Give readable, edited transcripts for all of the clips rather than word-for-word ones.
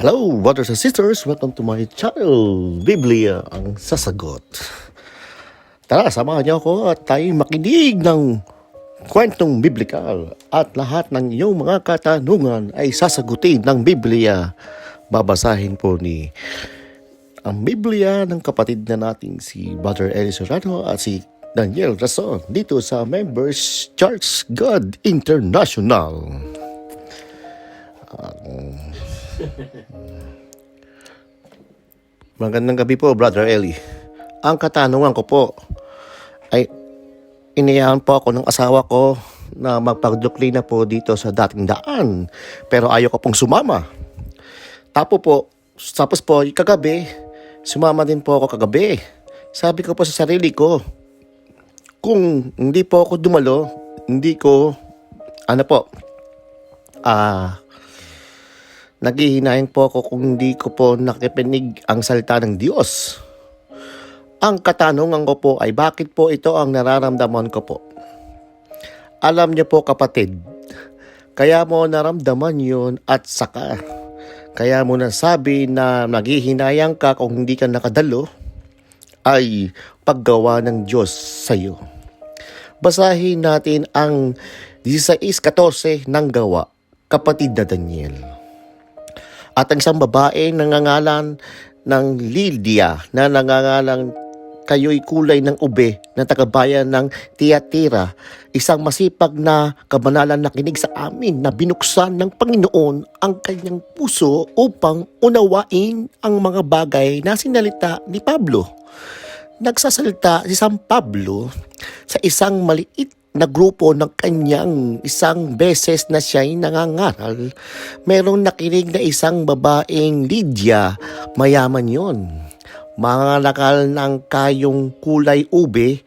Hello, brothers and sisters. Welcome to my channel, Biblia ang Sasagot. Tara, samahan niyo ako at tayo makinig ng kwentong biblikal at lahat ng iyong mga katanungan ay sasagutin ng Biblia. Babasahin po ni ang Biblia ng kapatid na nating si Brother Eli Serrano at si Daniel Rason dito sa Members Church God International. Magandang gabi po, Brother Eli. Ang katanungan ko po ay iniyahan po ako ng asawa ko na magpagduklina po dito sa dating daan. Pero ayaw ko pong sumama. Tapos po, kagabi, sumama din po ako kagabi. Sabi ko po sa sarili ko, kung hindi po ako dumalo, hindi ko, naghihinayin po ako kung hindi ko po nakipinig ang salita ng Diyos. Ang katanungan ko po ay bakit po ito ang nararamdaman ko po? Alam niyo po kapatid, kaya mo naramdaman yun at saka kaya mo nasabi na naghihinayang ka kung hindi ka nakadalo ay paggawa ng Diyos sa iyo. Basahin natin ang 16:14 ng Gawa, kapatid na Daniel. At ang isang babae nangangalan ng Lydia na nangangalang kayo'y kulay ng ube na tagabayan ng Tiatira, isang masipag na kabanalan na kinig sa amin na binuksan ng Panginoon ang kanyang puso upang unawain ang mga bagay na sinalita ni Pablo. Nagsasalita si San Pablo sa isang maliit na grupo ng kanyang isang beses na siya'y nangangaral. Merong nakinig na isang babaeng Lydia, mayaman yon. Mga nakal ng kayong kulay ube,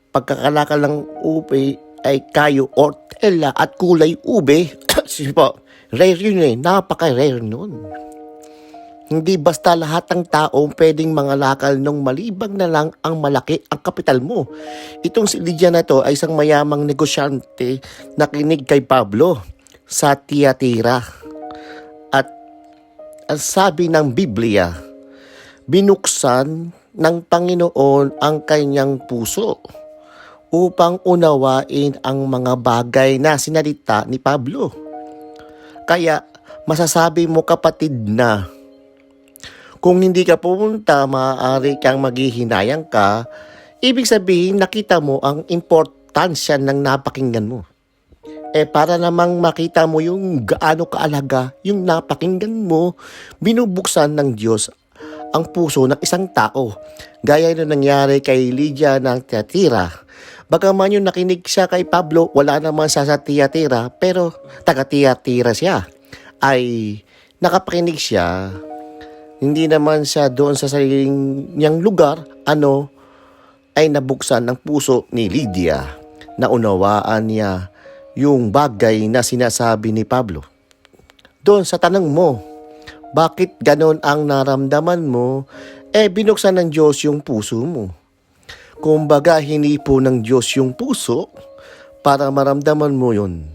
pagkakalakal ng ube ay kayo ortela at kulay ube. Rare yun napaka-rare nun. Hindi basta lahat ng tao pwedeng mangalakal nung malibang na lang ang malaki ang kapital mo. Itong si Lydia na to ay isang mayamang negosyante na kinig kay Pablo sa Tiatira. At ang sabi ng Biblia, binuksan ng Panginoon ang kanyang puso upang unawain ang mga bagay na sinalita ni Pablo. Kaya masasabi mo kapatid na kung hindi ka pumunta, maaari kang maghihinayang ka. Ibig sabihin, nakita mo ang importansya ng napakinggan mo. Para namang makita mo yung gaano kaalaga yung napakinggan mo, binubuksan ng Diyos ang puso ng isang tao. Gaya na nangyari kay Lydia ng Tiatira. Bagaman yung nakinig siya kay Pablo, wala naman siya sa Tiatira, pero taga-Tiatira siya. Ay nakapakinig siya. Hindi naman siya doon sa sariling niyang lugar, ay nabuksan ng puso ni Lydia. Naunawaan niya yung bagay na sinasabi ni Pablo. Doon sa tanong mo, bakit ganon ang naramdaman mo? Binuksan ng Diyos yung puso mo. Kumbaga, hinipo ng Diyos yung puso para maramdaman mo yun.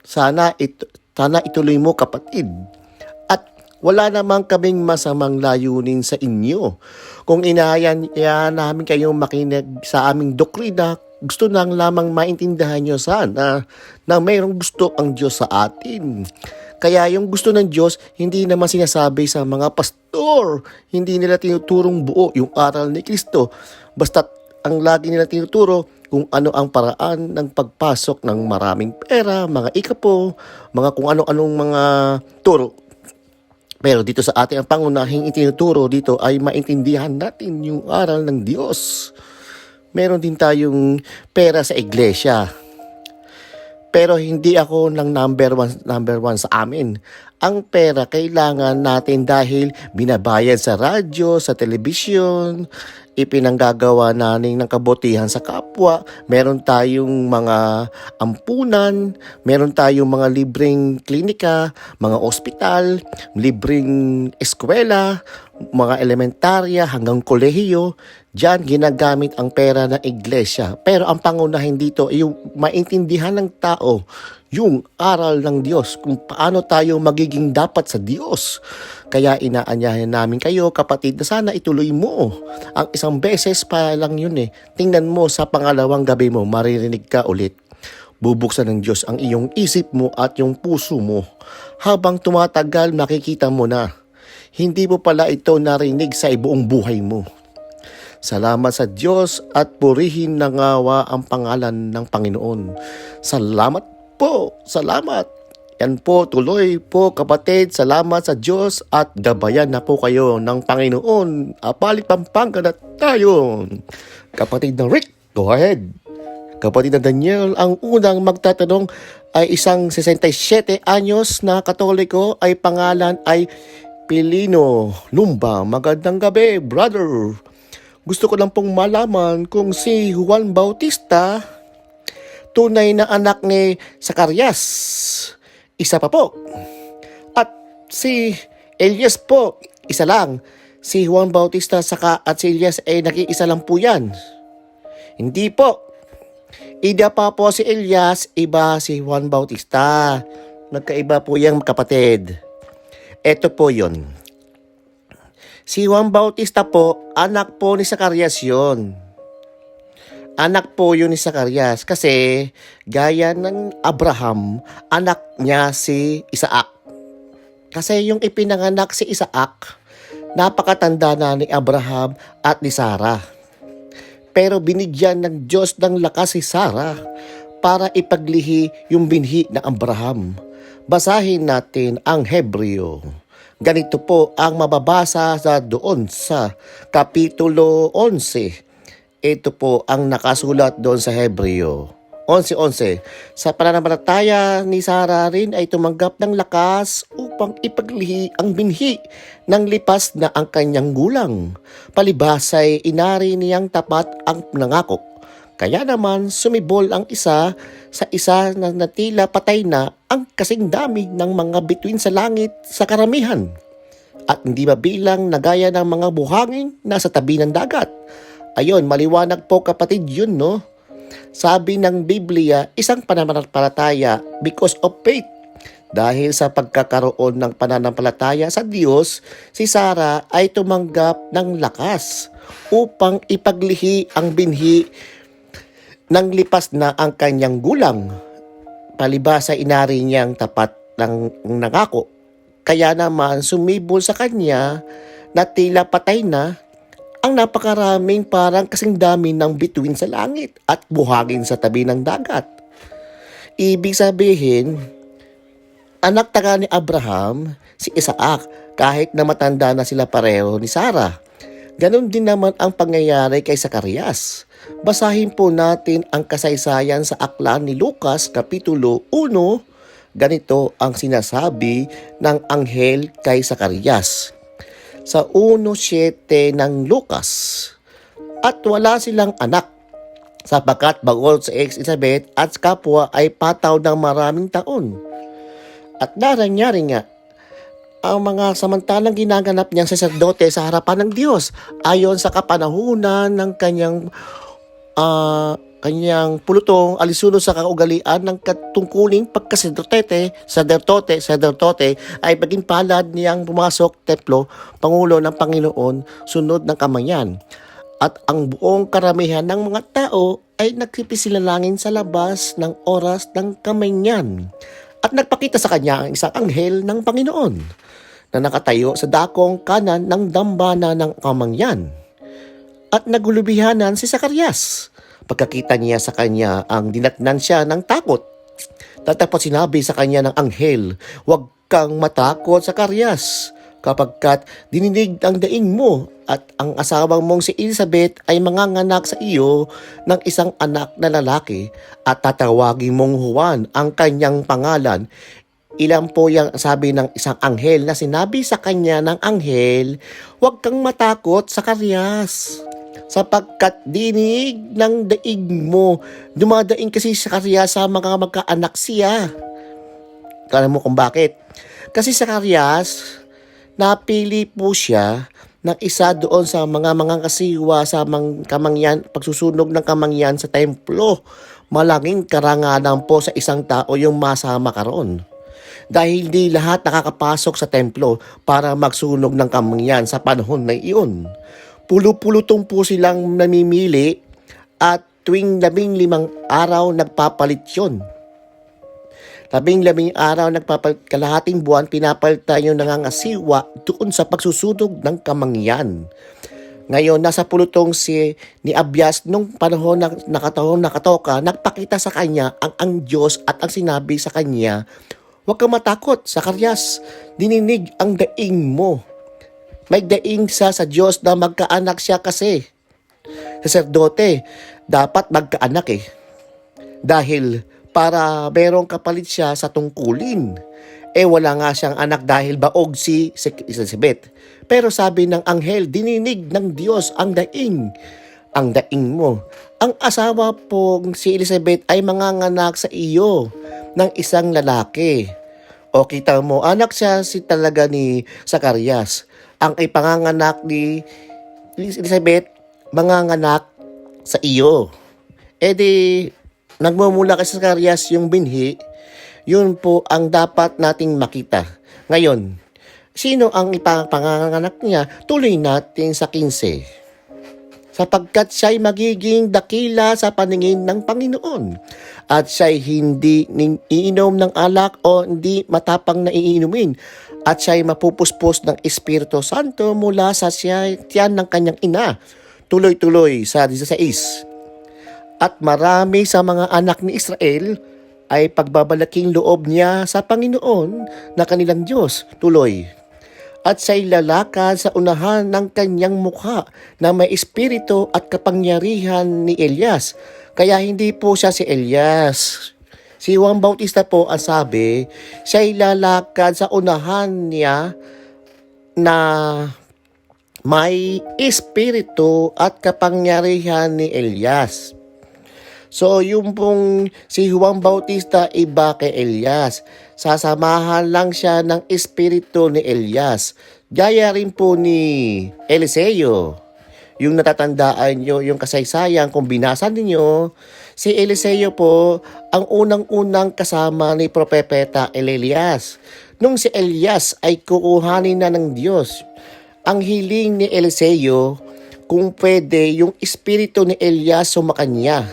Sana ituloy mo kapatid. Wala namang kaming masamang layunin sa inyo. Kung inahayan namin kayong makinig sa aming doktrina, gusto nang lamang maintindihan nyo sana na mayroong gusto ang Diyos sa atin. Kaya yung gusto ng Diyos, hindi naman sinasabi sa mga pastor. Hindi nila tinuturong buo yung aral ni Kristo. Basta ang lagi nila tinuturo kung ano ang paraan ng pagpasok ng maraming pera, mga ikapo, mga kung ano-anong mga turo. Pero dito sa ating ang pangunahing itinuturo dito ay maintindihan natin yung aral ng Diyos. Meron din tayong pera sa iglesia. Pero hindi ako ng number one sa amin. Ang pera kailangan natin dahil binabayad sa radyo, sa telebisyon, ipinanggagawa natin ng kabutihan sa kapwa. Meron tayong mga ampunan, meron tayong mga libreng klinika, mga ospital, libreng eskwela, mga elementarya hanggang kolehiyo. Diyan ginagamit ang pera ng iglesia. Pero ang pangunahin dito ay yung maintindihan ng tao yung aral ng Diyos kung paano tayo magiging dapat sa Diyos. Kaya inaanyahan namin kayo, kapatid, na sana ituloy mo. Ang isang beses pa lang yun eh. Tingnan mo sa pangalawang gabi mo, maririnig ka ulit. Bubuksan ng Diyos ang iyong isip mo at yung puso mo. Habang tumatagal, makikita mo na hindi mo pala ito narinig sa buong buhay mo. Salamat sa Diyos at purihin na ngawa ang pangalan ng Panginoon. Salamat po, salamat. Yan po, tuloy po kapatid, salamat sa Diyos at gabayan na po kayo ng Panginoon. Apalit Pampanga na tayo. Kapatid na Rick, go ahead. Kapatid na Daniel, ang unang magtatanong ay isang 67 anyos na Katoliko ay pangalan ay Pilino Lumba. Magandang gabi, brother. Gusto ko lang pong malaman kung si Juan Bautista, tunay na anak ni Zacarias, isa pa po. At si Elias po, isa lang. Si Juan Bautista at si Elias ay nag-iisa lang po yan. Hindi po. Ida pa po si Elias, iba si Juan Bautista. Nagkaiba po yung kapatid. Ito po yon. Si Juan Bautista po, anak po ni Zacarias yun. Anak po yun ni Zacarias kasi gaya ng Abraham, anak niya si Isaac. Kasi yung ipinanganak si Isaac, napakatanda na ni Abraham at ni Sarah. Pero binigyan ng Diyos ng lakas si Sarah para ipaglihi yung binhi ng Abraham. Basahin natin ang Hebreo. Ganito po ang mababasa doon sa Kapitulo 11. Ito po ang nakasulat doon sa Hebreo. 11:11. Sa pananampalataya ni Sarah rin ay tumanggap ng lakas upang ipaglihi ang binhi ng lipas na ang kanyang gulang. Palibhas ay inari niyang tapat ang nangako. Kaya naman sumibol ang isa sa isa na natila patay na ang kasing dami ng mga bituin sa langit sa karamihan. At hindi mabilang na gaya ng mga buhangin na sa tabi ng dagat. Ayon, maliwanag po kapatid yun, no? Sabi ng Biblia, isang pananampalataya because of faith. Dahil sa pagkakaroon ng pananampalataya sa Diyos, si Sarah ay tumanggap ng lakas upang ipaglihi ang binhi nang lipas na ang kanyang gulang. Palibhas ay inari niyang tapat ng nangako. Kaya naman sumibol sa kanya na tila patay na ang napakaraming parang kasing dami ng bituin sa langit at buhangin sa tabi ng dagat. Ibig sabihin, anak taga ni Abraham, si Isaac, kahit na matanda na sila pareho ni Sarah. Ganon din naman ang pangyayari kay Zacarias. Basahin po natin ang kasaysayan sa aklat ni Lucas, Kapitulo 1. Ganito ang sinasabi ng anghel kay Zacarias. Sa 1:7 ng Lucas, at wala silang anak, sapagkat bangod sa Elizabeth at kapwa ay pataw ng maraming taon. At nangyari nga, ang mga samantalang ginaganap niyang saserdote sa harapan ng Diyos ayon sa kapanahunan ng kanyang pulutong alisunod sa kaugalian ng katungkuling saderdote ay maging palad niyang pumasok templo, Pangulo ng Panginoon, sunod ng kamangyan. At ang buong karamihan ng mga tao ay nagsipisilangin sa labas ng oras ng kamangyan. At nagpakita sa kanya ang isang anghel ng Panginoon na nakatayo sa dakong kanan ng dambana ng kamangyan. At nagulubihanan si Zacarias. Pagkakita niya sa kanya, ang dinatnan siya ng takot. Tapos sinabi sa kanya ng anghel, "Huwag kang matakot, Zacarias, kapagkat dininig ang daing mo at ang asawang mong si Elizabeth ay manganganak sa iyo ng isang anak na lalaki at tatawagin mong Juan ang kanyang pangalan." Ilan po yung sabi ng isang anghel na sinabi sa kanya ng anghel, "Huwag kang matakot, Zacarias, sapagkat dinig ng daig mo." Dumadaing kasi si Zacarias sa mga magkaanak siya. Alam mo kung bakit? Kasi Zacarias, napili po siya ng isa doon sa mga kasiwa sa kamangyan, pagsusunog ng kamangyan sa templo. Malaking karangalan po sa isang tao yung masama ka ron. Dahil di lahat nakakapasok sa templo para magsunog ng kamangyan sa panahon na iyon. Pulo-pulutong po silang namimili at tuwing 15 araw nagpapalit yun. 15 araw nagpapalit, kalahating buwan pinapalitan yung nangangasiwa doon sa pagsusunog ng kamangyan. Ngayon, nasa pulutong ni Abias nung panahon na nakatoka, nagpakita sa kanya ang Diyos at ang sinabi sa kanya, huwag kang matakot, Zacarias, dininig ang daing mo. May daing sa Diyos na magkaanak siya kasi. Saserdote, dapat magkaanak eh. Dahil para merong kapalit siya sa tungkulin. Wala nga siyang anak dahil baog si Elizabeth. Pero sabi ng anghel, dininig ng Diyos ang daing mo. Ang asawa pong si Elizabeth ay manganganak sa iyo ng isang lalaki. O kita mo, anak siya talaga ni Zacarias. Ang ipanganganak ni Elizabeth, manganganak sa iyo. Nagmumula kay Zacarias yung binhi, yun po ang dapat nating makita. Ngayon, sino ang ipanganganak niya? Tuloy natin sa 15. Sapagkat siya'y magiging dakila sa paningin ng Panginoon. At siya'y hindi iinom ng alak o hindi matapang na iinumin. At siya'y mapupuspos ng Espiritu Santo mula sa tiyan ng kanyang ina. Tuloy-tuloy sa 16. At marami sa mga anak ni Israel ay pagbabalaking loob niya sa Panginoon na kanilang Diyos. Tuloy. At siya'y lalakad sa unahan ng kanyang mukha na may espiritu at kapangyarihan ni Elias. Kaya hindi po siya si Elias. Si Juan Bautista po ang sabi, siya'y lalakad sa unahan niya na may espiritu at kapangyarihan ni Elias. So, yung pong si Juan Bautista iba kay Elias. Sasamahan lang siya ng espiritu ni Elias. Gaya rin po ni Eliseo. Yung natatandaan nyo, yung kasaysayan, kung binasa ninyo, si Eliseo po ang unang-unang kasama ni Propeta Elias. Nung si Elias ay kukuhanin na ng Diyos, ang hiling ni Eliseo, kung pwede, yung espiritu ni Elias sumakanya.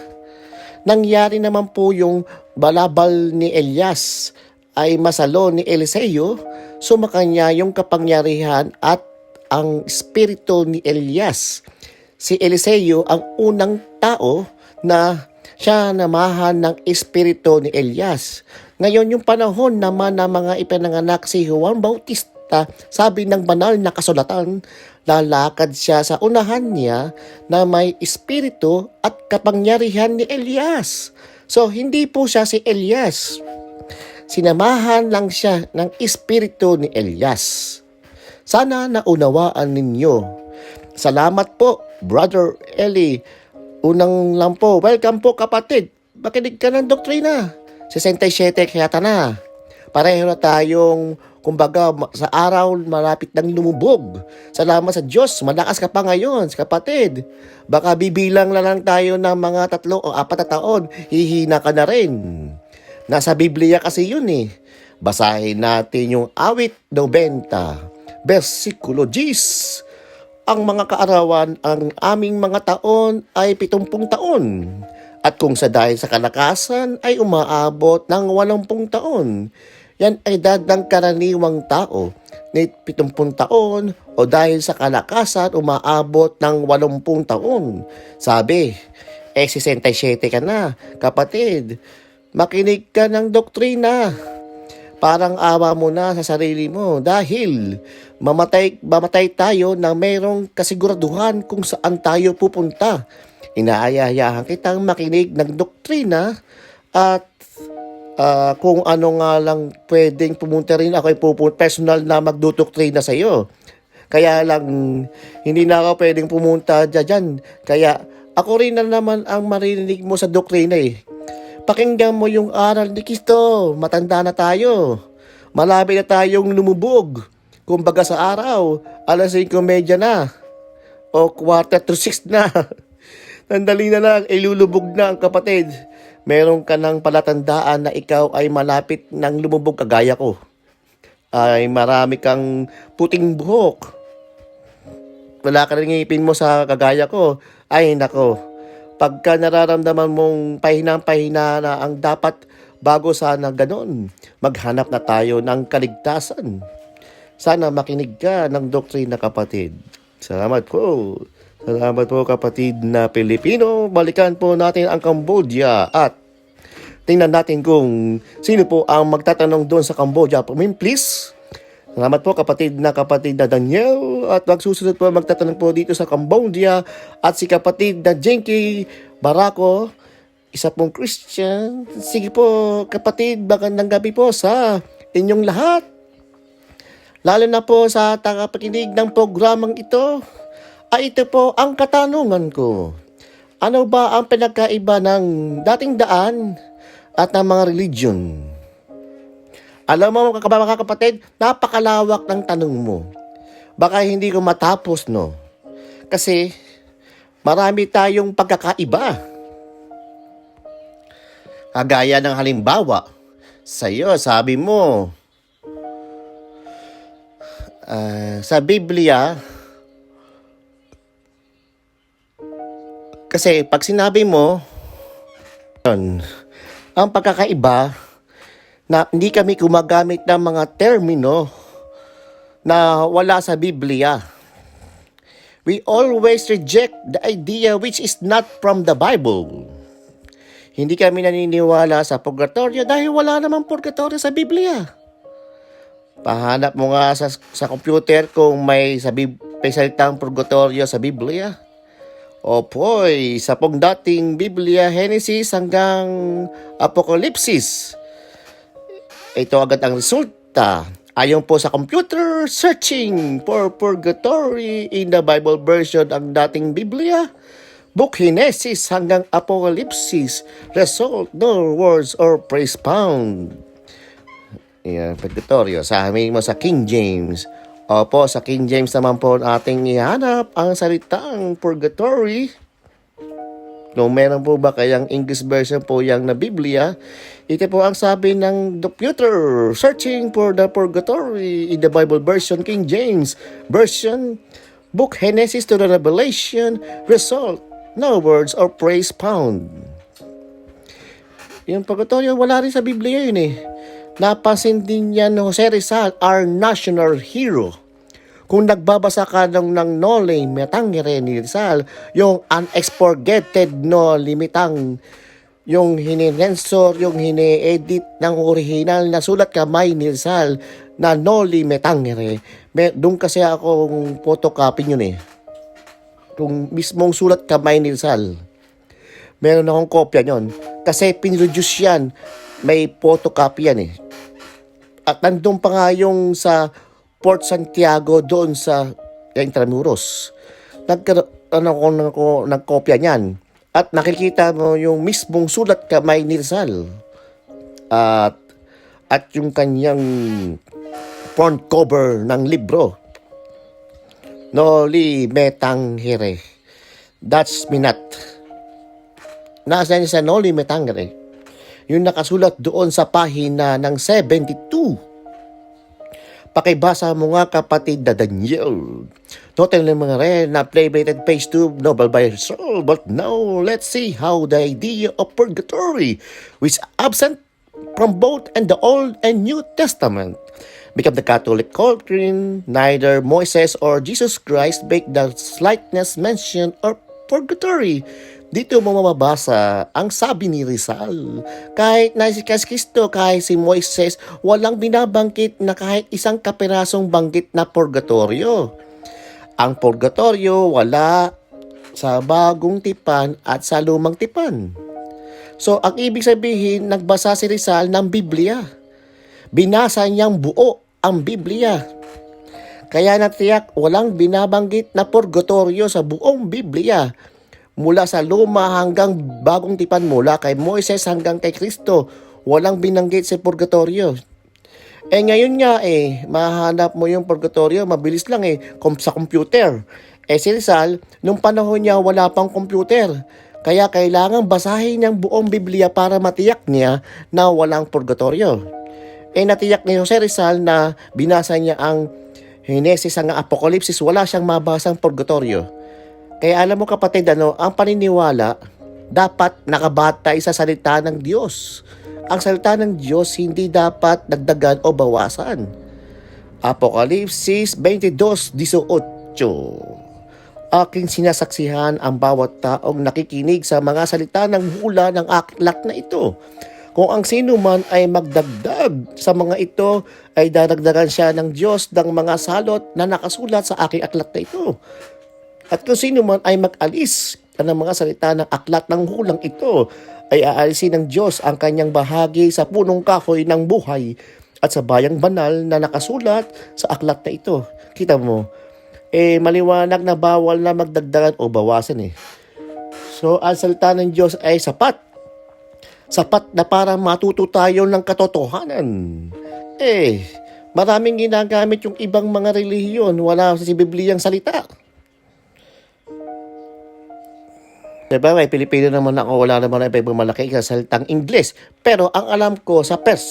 Nangyari naman po yung balabal ni Elias ay masalo ni Eliseo, sumakanya yung kapangyarihan at ang espiritu ni Elias. Si Eliseo ang unang tao na siya namahan ng espiritu ni Elias. Ngayon yung panahon naman na mga ipinanganak si Juan Bautista, sabi ng banal na kasulatan, lalakad siya sa unahan niya na may espiritu at kapangyarihan ni Elias. So, hindi po siya si Elias. Sinamahan lang siya ng espiritu ni Elias. Sana naunawaan ninyo. Salamat po, Brother Eli. Unang lang po, welcome po kapatid. Makinig ka ng doktrina. 67 kaya na. Pareho na tayong kumbaga, sa araw, malapit ng lumubog. Salamat sa Diyos, malakas ka pa ngayon, kapatid. Baka bibilang lang tayo ng mga 3 o 4 na taon, hihina ka na rin. Nasa Biblia kasi yun eh. Basahin natin yung awit 90, versikulo 10. Ang mga kaarawan, ang aming mga taon ay 70 taon. At kung sa dahil sa kalakasan ay umaabot ng 80 taon. Yan ay edad ng karaniwang tao na 70 taon o dahil sa kalakasan umaabot ng 80 taon. Sabi, 67 ka na, kapatid. Makinig ka ng doktrina. Parang awa mo na sa sarili mo dahil mamatay tayo na mayroong kasiguraduhan kung saan tayo pupunta. Inaayayahan kitang makinig ng doktrina at kung ano nga lang pwedeng pumunta rin ako ay personal na magdudoktrina sa iyo. Kaya lang hindi na ako pwedeng pumunta dyan. Kaya ako rin na naman ang marinig mo sa doktrina eh. Pakinggan mo yung aral ni Kristo. Matanda na tayo. Malapit na tayong lumubog. Kumbaga sa araw, 5:30 na. O 5:45 na. Sandali na lang, ilulubog na ang kapatid. meron ka ng palatandaan na ikaw ay malapit ng lumubog kagaya ko. Ay marami kang puting buhok. Wala ka rin ngipin mo sa kagaya ko. Ay nako, pagka nararamdaman mong pahinang-pahina na ang dapat bago sana ganon, maghanap na tayo ng kaligtasan. Sana makinig ka ng doktrina, kapatid. Salamat po. Salamat po, kapatid na Pilipino. Balikan po natin ang Cambodia at tingnan natin kung sino po ang magtatanong doon sa Cambodia. Please. Salamat po, kapatid na Daniel. At magsusunod po magtatanong po dito sa Cambodia at si kapatid na Jenky Barako, isa pong Christian. Sige po, kapatid, magandang gabi po sa inyong lahat. Lalo na po sa tagapakinig ng programang ito. Ay ito po ang katanungan ko. Ano ba ang pinagkaiba ng dating daan at ng mga religion? Alam mo mga kapatid, napakalawak ng tanong mo. Baka hindi ko matapos, no? Kasi marami tayong pagkakaiba. Kagaya ng halimbawa, sa'yo sabi mo, sa Biblia, kasi pag sinabi mo, yun, ang pagkakaiba na hindi kami gumagamit ng mga termino na wala sa Biblia. We always reject the idea which is not from the Bible. Hindi kami naniniwala sa purgatorio dahil wala namang purgatorio sa Biblia. Pahanap mo nga sa computer kung may salitang purgatorio sa Biblia. Opoy, sa pong dating Biblia, Genesis hanggang Apokalipsis. Ito agad ang resulta. Ayon po sa computer, searching for purgatory in the Bible version ang dating Biblia. Book Genesis hanggang Apokalipsis. Result, no words or praise found. Yeah, purgatorio. Sa amin mo sa King James. Opo, sa King James naman po ating ihanap ang salitang purgatory. Kung meron po ba kayang English version po yang na Biblia, ito po ang sabi ng computer, searching for the purgatory in the Bible version, King James version, Book Genesis to the Revelation, result, no words or praise found. Yung purgatorio, wala rin sa Biblia yun eh. Napansin din yan Jose Rizal, our national hero. Kung nagbabasa ka ng Noli Me Tangere ni Rizal, yung unexpurgated no limitang, yung hinirensor, yung hine-edit ng original na sulat kamay ni Rizal na Noli Me Tangere. Doon kasi akong photocopy yun eh. Yung mismong sulat kamay ni Rizal. Meron akong kopya yun. Kasi pinroduce yan. May photocopy yan eh. At nandun pa nga yung sa Port Santiago doon sa Intramuros. Nagkopya niyan. At nakikita mo yung mismong sulat kamay ni Rizal. At yung kanyang front cover ng libro. Noli Me Tangere. That's Minat. Nasa niya sa Noli Me Tangere. Yung nakasulat doon sa pahina ng 72. Pakibasa mo nga, kapatid na Daniel. Notin lang mga rin na play-baited page 2, noble by soul. But now, let's see how the idea of purgatory, which is absent from both in the Old and New Testament, become the Catholic doctrine. Neither Moses or Jesus Christ make the slightest mention of purgatory. Dito mo mababasa ang sabi ni Rizal. Kahit na si Kristo, kahit si Moises, walang binabangkit na kahit isang kapirasong banggit na purgatorio. Ang purgatorio wala sa bagong tipan at sa lumang tipan. So, ang ibig sabihin, nagbasa si Rizal ng Biblia. Binasa niyang buo ang Biblia. Kaya natiyak walang binabanggit na purgatorio sa buong Biblia. Mula sa luma hanggang bagong tipan, mula kay Moises hanggang kay Kristo, walang binanggit sa purgatorio. Ngayon nga mahanap mo yung purgatorio, mabilis lang sa computer. Si Rizal, nung panahon niya wala pang computer. Kaya kailangan basahin niyang buong Biblia para matiyak niya na walang purgatorio. Natiyak ni Jose Rizal na binasa niya ang Henesis hanggang Apokalipsis, wala siyang mabasang purgatorio. Kaya alam mo kapatid, ang paniniwala dapat nakabatay sa salita ng Diyos. Ang salita ng Diyos hindi dapat dagdagan o bawasan. Apokalipsis 22:18. Aking sinasaksihan ang bawat taong nakikinig sa mga salita ng hula ng aklat na ito. Kung ang sino man ay magdagdag sa mga ito, ay dadagdagan siya ng Diyos ng mga salot na nakasulat sa aking aklat na ito. At kung sino man ay mag-alis ng mga salita ng aklat ng hulang ito, ay aalisin ng Diyos ang kanyang bahagi sa punong kahoy ng buhay at sa bayang banal na nakasulat sa aklat na ito. Kita mo, maliwanag na bawal na magdagdagan o bawasan . So, ang salita ng Diyos ay sapat. Sapat na para matuto tayo ng katotohanan. Maraming ginagamit yung ibang mga relihiyon, wala sa Bibliyang salita. Diba, may Pilipino naman ako, wala naman na ibang malaki sa salitang Ingles. Pero ang alam ko sa PES,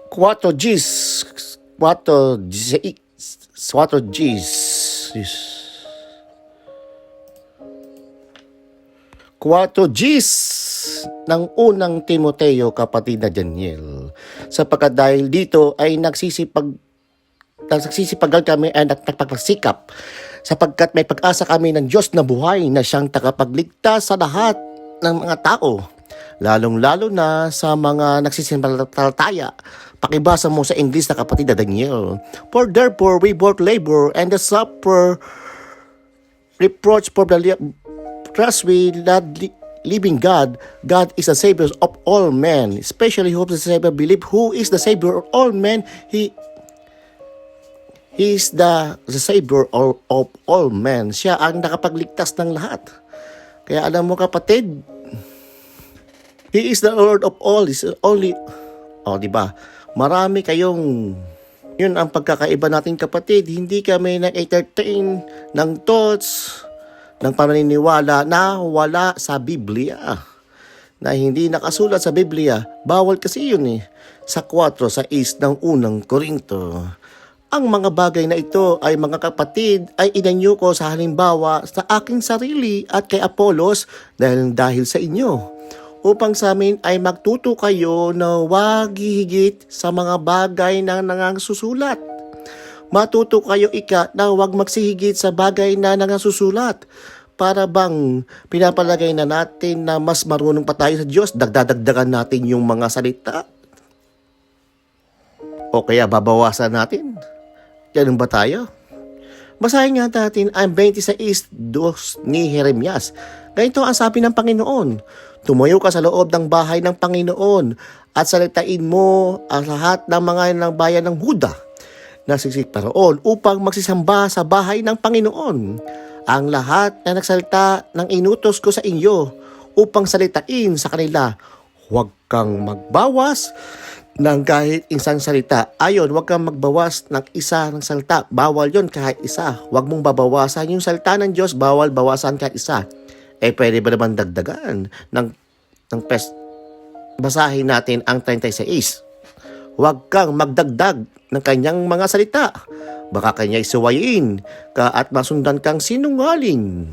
4 Gs, 4 Gs, 4 Gs ng unang Timoteo, kapatid na Daniel. Sapagkat dahil dito ay nagsisipagan kami ay nagpagpasikap, sapagkat may pag-asa kami ng Diyos na buhay na siyang tagapagligtas sa lahat ng mga tao, lalong-lalo na sa mga nagsisimpalataya. Pakibasa mo sa English na kapatid na Daniel. For therefore we both labor and suffer reproach for the trust we living God. God is the Savior of all men, especially who the Savior believe, who is the Savior of all men. He is the Savior of all men. Siya ang nakapagligtas ng lahat. Kaya alam mo kapatid, He is the Lord of all. Is only, diba? Marami kayong, yun ang pagkakaiba natin kapatid. Hindi kami nag-entertain ng thoughts, ng paniniwala na wala sa Biblia, na hindi nakasulat sa Biblia. Bawal kasi yun sa 4:6 ng unang Korinto. Ang mga bagay na ito ay mga kapatid ay inanyo ko sa halimbawa sa aking sarili at kay Apolos dahil sa inyo, upang sa amin ay magtuto kayo na huwag hihigit sa mga bagay na nangasusulat. Matuto kayo na huwag magsihigit sa bagay na nangasusulat. Para bang pinapalagay na natin na mas marunong pa tayo sa Diyos, dagdadagdagan natin yung mga salita? O kaya babawasan natin? Ganun ba tayo? Basahin nga natin ang 26:2 ni Jeremias. Ganito ang sabi ng Panginoon: Tumayo ka sa loob ng bahay ng Panginoon at salitain mo ang lahat ng mga ng bayan ng Huda na siksik roon upang magsisamba sa bahay ng Panginoon. Ang lahat na nagsalita ng inutos ko sa inyo upang salitain sa kanila. Huwag kang magbawas ng kahit isang salita. Ayon, huwag kang magbawas ng isa ng salita. Bawal yon kahit isa. Huwag mong babawasan yung salita ng Diyos. Bawal bawasan kahit isa. Pwede ba naman dagdagan ng PES? Basahin natin ang 36. Huwag kang magdagdag ng kanyang mga salita. Baka kanya'y suwayin ka at masundan kang sinungaling.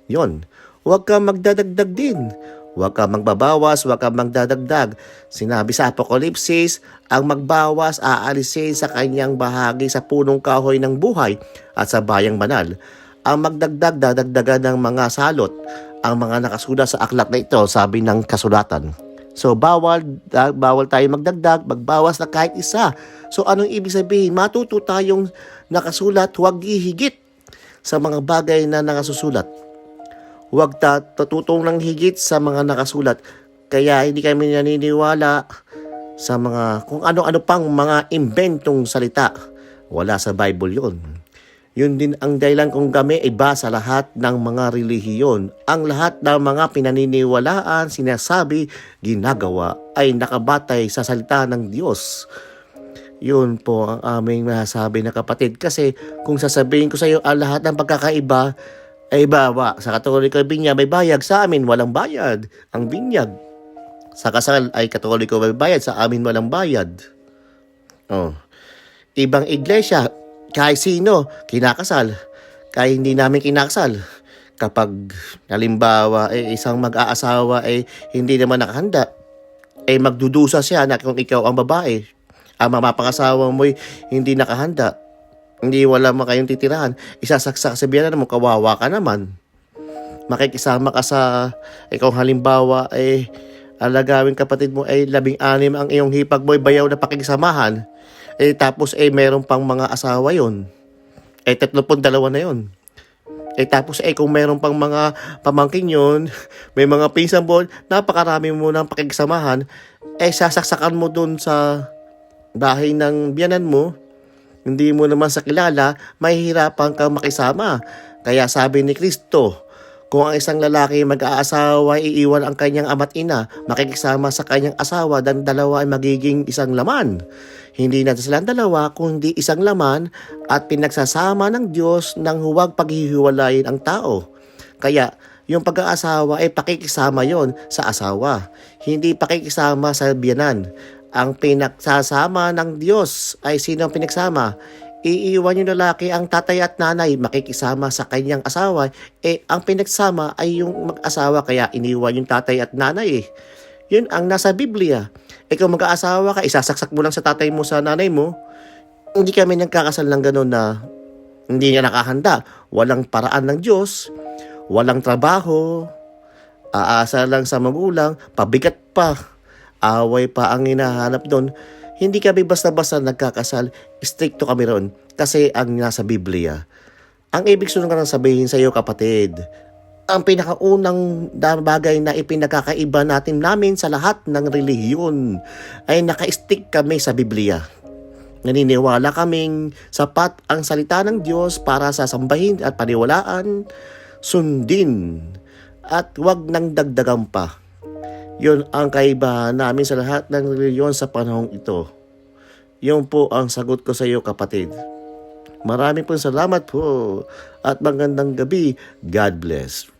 Yon. Huwag kang magdadagdag din. Huwag kang magbabawas, huwag kang magdadagdag. Sinabi sa Apokalipsis, ang magbawas aalisin sa kanyang bahagi sa punong kahoy ng buhay at sa bayang banal. Ang magdagdag, dadagdagan ng mga salot, ang mga nakasulat sa aklat na ito, sabi ng kasulatan. So, bawal tayo magdagdag, magbawas na kahit isa. So, anong ibig sabihin? Matuto tayong nakasulat, huwag hihigit sa mga bagay na nakasusulat. Huwag tututong ng higit sa mga nakasulat. Kaya hindi kami naniniwala sa mga kung ano-ano pang mga inventong salita. Wala sa Bible yun. Yun din ang dahilan kung kami iba sa lahat ng mga relihiyon. Ang lahat ng mga pinaniniwalaan, sinasabi, ginagawa ay nakabatay sa salita ng Diyos. Yun po ang aming masasabi na kapatid. Kasi kung sasabihin ko sa iyo ang lahat ng pagkakaiba, Ay bawa, sa Katoliko binyag may bayad, sa amin walang bayad. Ang binyag. Sa kasal ay Katoliko may bayad, sa amin walang bayad. Oh. Ibang iglesia, kahit sino, kinakasal. Kahit hindi namin kinakasal. Kapag, halimbawa, isang mag-aasawa hindi naman nakahanda, magdudusa siya na kung ikaw ang babae, ang mapapangasawa mo'y hindi nakahanda, hindi wala mo kayong titirahan, isasaksak sa biyanan mo, kawawa ka naman. Makikisama ka sa, ikaw halimbawa, alagawin kapatid mo, 16 ang iyong hipag mo'y bayaw na pakikisamahan, tapos meron pang mga asawa yon, 32 na yon. Tapos kung meron pang mga pamangkin yun, may mga pinsan mo, napakarami mo ng pakigsamahan, sasaksakan mo dun sa bahay ng biyanan mo, hindi mo naman sa kilala, mahihirapan kang makisama. Kaya sabi ni Kristo, kung ang isang lalaki mag-aasawa, iiwan ang kanyang ama't ina, makikisama sa kanyang asawa, dan dalawa ay magiging isang laman. Hindi na silang dalawa, kundi isang laman, at pinagsasama ng Diyos nang huwag paghihiwalayin ang tao. Kaya, yung pag-aasawa ay pakikisama yon sa asawa, hindi pakikisama sa biyanan. Ang pinagsasama ng Diyos ay sino ang pinagsama? Iiwan yung lalaki ang tatay at nanay, makikisama sa kanyang asawa, ang pinagsama ay yung mag-asawa, kaya iniwan yung tatay at nanay. Yun ang nasa Biblia. Kung mag-aasawa ka, isasaksak mo lang sa tatay mo, sa nanay mo. Hindi kami nagkakasal ng gano'n na hindi niya nakahanda. Walang paraan ng Diyos, walang trabaho, aasa lang sa magulang, pabigat pa, away pa ang hinahanap doon. Hindi kami basta-basta nagkakasal, stricto kami ron kasi ang nasa Biblia. Ang ibig sabihin sa iyo, kapatid, ang pinakaunang bagay na ipinagkakaiba namin sa lahat ng relihiyon ay naka-stick kami sa Biblia. Naniniwala kaming sapat ang salita ng Diyos para sasambahin at paniwalaan, sundin, at wag nang dagdagan pa. Yun ang kaibahan namin sa lahat ng reliyon sa panahong ito. Yun po ang sagot ko sa iyo, kapatid. Maraming po salamat po at magandang gabi. God bless.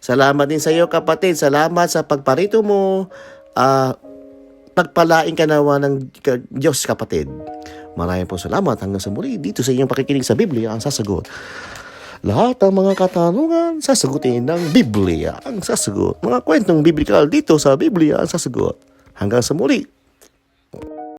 Salamat din sa iyo, kapatid. Salamat sa pagparito mo. Pagpalain ka nawa ng Diyos, kapatid. Maraming po salamat. Hanggang sa muli dito sa inyong pakikinig sa Biblia ang sasagot. Lahat ng mga katanungan, sasagutin ng Biblia ang sasagot. Mga kwentong biblikal dito sa Biblia ang sasagot. Hanggang sa muli.